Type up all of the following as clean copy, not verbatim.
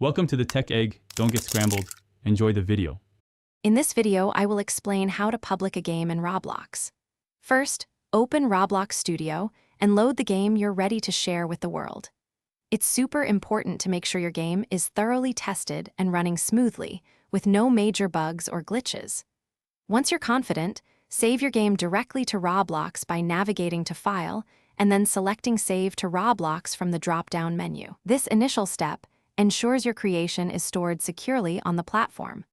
Welcome to the Tech Egg. Don't get scrambled. Enjoy the video. In this video, I will explain how to public a game in Roblox. First, open Roblox Studio and load the game you're ready to share with the world. It's super important to make sure your game is thoroughly tested and running smoothly, with no major bugs or glitches. Once you're confident, save your game directly to Roblox by navigating to File and then selecting Save to Roblox from the drop-down menu. This initial step ensures your creation is stored securely on the platform.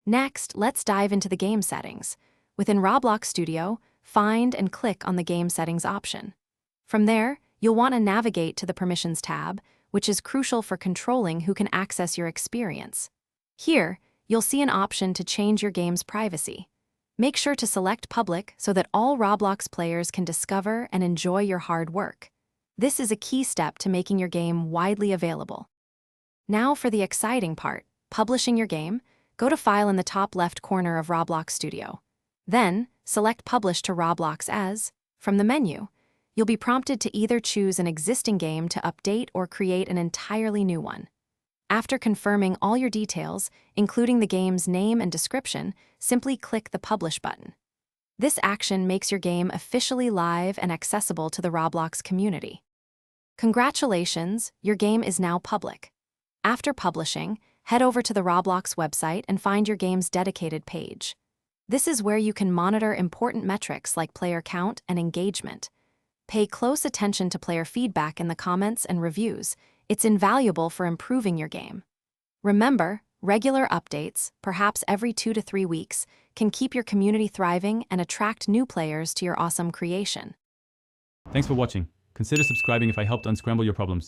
Next, let's dive into the game settings. Within Roblox Studio, find and click on the Game Settings option. From there, you'll want to navigate to the Permissions tab, which is crucial for controlling who can access your experience. Here, you'll see an option to change your game's privacy. Make sure to select Public so that all Roblox players can discover and enjoy your hard work. This is a key step to making your game widely available. Now for the exciting part, publishing your game. Go to File in the top left corner of Roblox Studio. Then, select Publish to Roblox As. From the menu, you'll be prompted to either choose an existing game to update or create an entirely new one. After confirming all your details, including the game's name and description, simply click the Publish button. This action makes your game officially live and accessible to the Roblox community. Congratulations, your game is now public. After publishing, head over to the Roblox website and find your game's dedicated page. This is where you can monitor important metrics like player count and engagement. Pay close attention to player feedback in the comments and reviews. It's invaluable for improving your game. Remember, regular updates, perhaps every 2 to 3 weeks, can keep your community thriving and attract new players to your awesome creation. Thanks for watching. Consider subscribing if I helped unscramble your problems.